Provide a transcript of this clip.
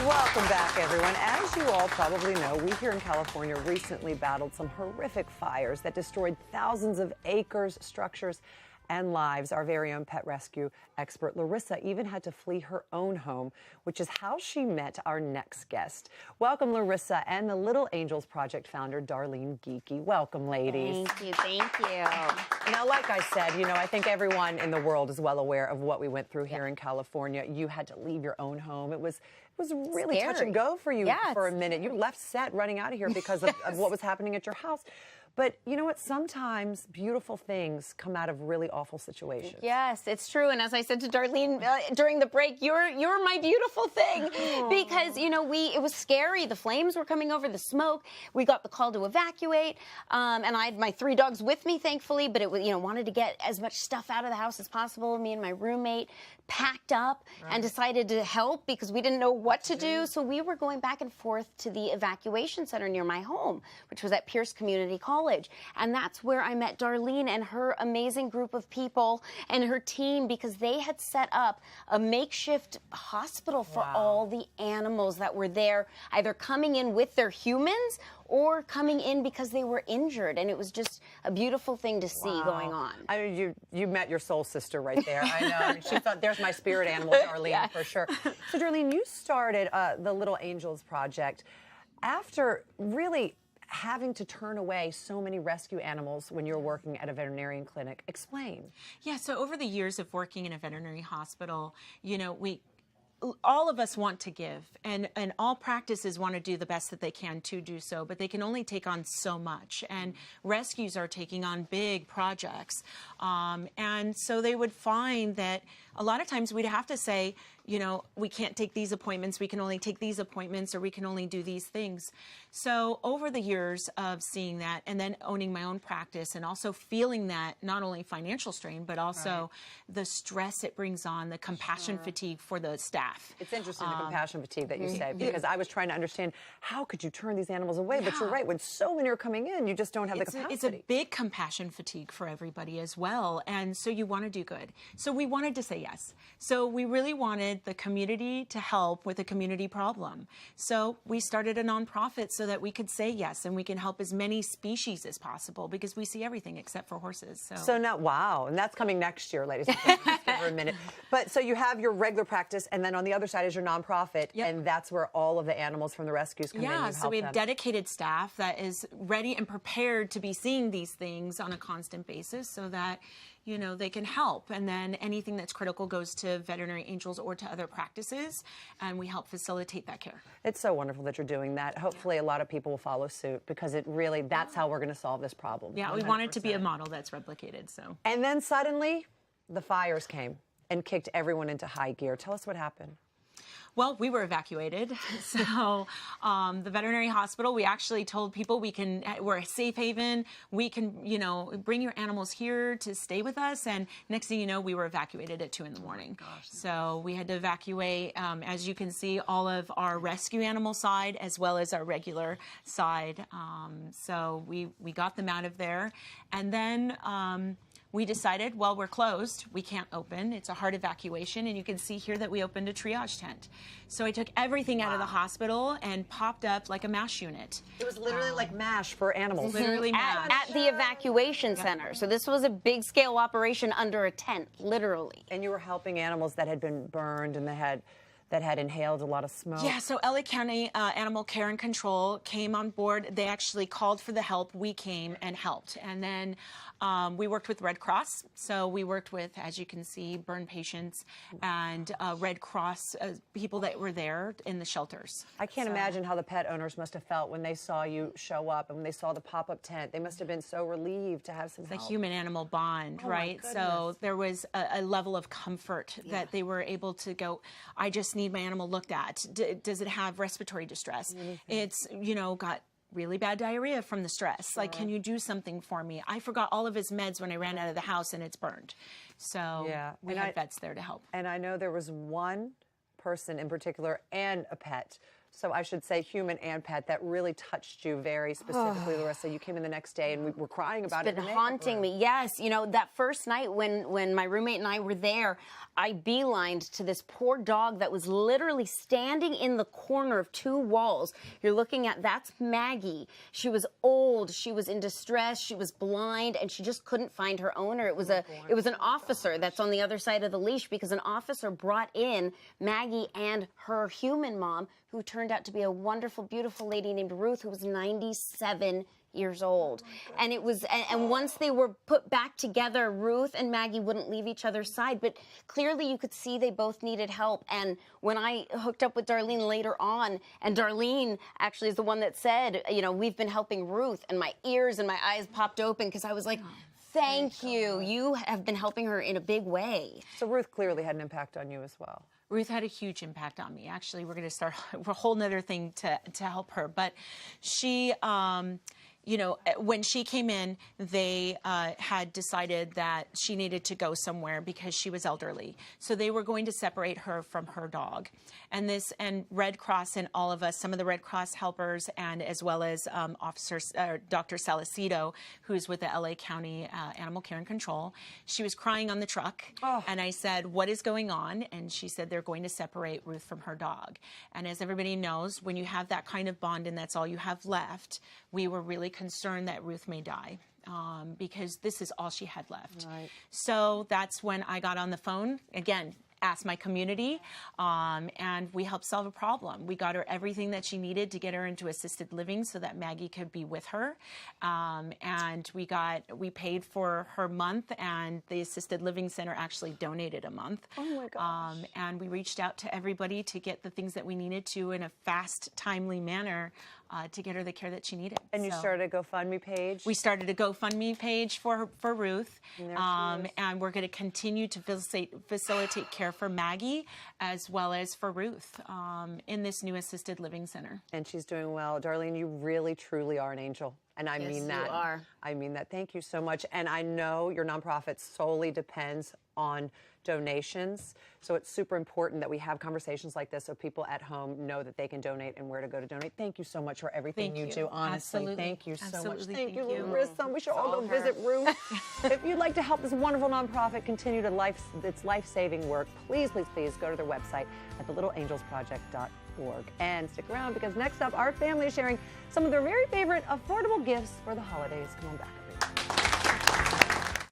Welcome back, everyone. As you all probably know, we here in California recently battled some horrific fires that destroyed thousands of acres, structures, and lives. Our very own pet rescue expert, Larissa, even had to flee her own home, which is how she met our next guest. Welcome, Larissa, and the Little Angels Project founder, Darlene Geeky. Welcome, ladies. Thank you, thank you. Now, like I said, you know, I think everyone in the world is well aware of what we went through here in California. You had to leave your own home. It was really Scary. touch and go for you for a minute. You left set running out of here because of what was happening at your house. But you know what? Sometimes beautiful things come out of really awful situations. Yes, it's true. And as I said to Darlene during the break, you're my beautiful thing. Because, you know, it was scary. The flames were coming over, the smoke. We got the call to evacuate. And I had my 3 dogs with me, thankfully. But it was, you know, wanted to get as much stuff out of the house as possible. Me and my roommate packed up and decided to help because we didn't know what to do. So we were going back and forth to the evacuation center near my home, which was at Pierce Community College. And that's where I met Darlene and her amazing group of people and her team, because they had set up a makeshift hospital for all the animals that were there, either coming in with their humans or coming in because they were injured. And it was just a beautiful thing to see going on. I mean, you met your soul sister right there. I know. I mean, she thought, there's my spirit animal, Darlene, for sure. So, Darlene, you started the Little Angels Project after really having to turn away so many rescue animals when you're working at a veterinarian clinic. Explain. Yeah, so over the years of working in a veterinary hospital, you know, all of us want to give, and all practices want to do the best that they can to do so, but they can only take on so much, and rescues are taking on big projects, and so they would find that a lot of times we'd have to say, you know, we can't take these appointments, we can only take these appointments, or we can only do these things. So over the years of seeing that, and then owning my own practice, and also feeling that not only financial strain, but also the stress it brings on, the compassion fatigue for the staff. It's interesting, the compassion fatigue that you say, because I was trying to understand, how could you turn these animals away? But you're right, when so many are coming in, you just don't have the capacity. It's a big compassion fatigue for everybody as well, and so you want to do good. So we wanted to say yes. So we really wanted the community to help with a community problem. So we started a nonprofit so that we could say yes, and we can help as many species as possible, because we see everything except for horses. So now, wow, and that's coming next year, ladies and gentlemen, just give her a minute. But so you have your regular practice, and then on the other side is your nonprofit, and that's where all of the animals from the rescues come in. Yeah, so we have dedicated staff that is ready and prepared to be seeing these things on a constant basis, so that, you know, they can help. And then anything that's critical goes to Veterinary Angels or to other practices, and we help facilitate that care. It's so wonderful that you're doing that. Hopefully a lot of people will follow suit, because it really, that's how we're going to solve this problem. Yeah, 100%. We want it to be a model that's replicated. So. And then suddenly the fires came and kicked everyone into high gear. Tell us what happened. Well, we were evacuated. So the veterinary hospital, we actually told people we're a safe haven. We can, you know, bring your animals here to stay with us. And next thing you know, we were evacuated at 2 in the morning. Oh, so we had to evacuate, as you can see, all of our rescue animal side as well as our regular side. So we got them out of there. And then we decided, well, we're closed. We can't open. It's a hard evacuation. And you can see here that we opened a triage tent. So I took everything out of the hospital and popped up like a MASH unit. It was literally like MASH for animals. Literally MASH. At the evacuation center. So this was a big scale operation under a tent, literally. And you were helping animals that had been burned and that had inhaled a lot of smoke. Yeah, so LA County Animal Care and Control came on board. They actually called for the help. We came and helped. And then we worked with Red Cross. So we worked with, as you can see, burn patients and Red Cross people that were there in the shelters. I can't imagine how the pet owners must have felt when they saw you show up and when they saw the pop-up tent. They must have been so relieved to have some help. The human-animal bond, right? So there was a level of comfort that they were able to go, I just need my animal looked at. Does it have respiratory distress? It's, you know, got really bad diarrhea from the stress. Like, can you do something for me? I forgot all of his meds when I ran out of the house and it's burned. So we had vets there to help. And I know there was one person in particular and a pet So I should say human and pet, that really touched you very specifically, Larissa. You came in the next day and we were crying about it. It's been haunting me. Yes, you know, that first night when my roommate and I were there, I beelined to this poor dog that was literally standing in the corner of two walls. You're looking at, that's Maggie. She was old, she was in distress, she was blind, and she just couldn't find her owner. It was an officer that's on the other side of the leash, because an officer brought in Maggie and her human mom, who turned out to be a wonderful, beautiful lady named Ruth, who was 97 years old. And it was, and once they were put back together, Ruth and Maggie wouldn't leave each other's side, but clearly you could see they both needed help. And when I hooked up with Darlene later on, and Darlene actually is the one that said, you know, we've been helping Ruth, and my ears and my eyes popped open, because I was like, thank you. You have been helping her in a big way. So Ruth clearly had an impact on you as well. Ruth had a huge impact on me. Actually, we're going to start a whole nother thing to help her. But she, you know, when she came in, they had decided that she needed to go somewhere because she was elderly. So they were going to separate her from her dog. And Red Cross and all of us, some of the Red Cross helpers, and as well as Dr. Salicido, who's with the LA County Animal Care and Control, she was crying on the truck. Oh. And I said, what is going on? And she said, they're going to separate Ruth from her dog. And as everybody knows, when you have that kind of bond and that's all you have left, we were really concerned that Ruth may die. Because this is all she had left. Right. So that's when I got on the phone, again, asked my community, and we helped solve a problem. We got her everything that she needed to get her into assisted living so that Maggie could be with her. And we paid for her month, and the assisted living center actually donated a month. Oh my gosh. And we reached out to everybody to get the things that we needed to in a fast, timely manner to get her the care that she needed. And you started a GoFundMe page? We started a GoFundMe page for Ruth, and we're going to continue to facilitate care for Maggie as well as for Ruth in this new assisted living center. And she's doing well. Darlene, you really, truly are an angel. And I mean that. You are. I mean that. Thank you so much. And I know your nonprofit solely depends on donations. So it's super important that we have conversations like this so people at home know that they can donate and where to go to donate. Thank you so much for everything you do, honestly. Absolutely. Thank you so much. Thank you, Larissa. We should all go visit Ruth. If you'd like to help this wonderful nonprofit continue to its life-saving work, please, please, please go to their website at thelittleangelsproject.org. And stick around, because next up, our family is sharing some of their very favorite affordable gifts for the holidays. Come on back.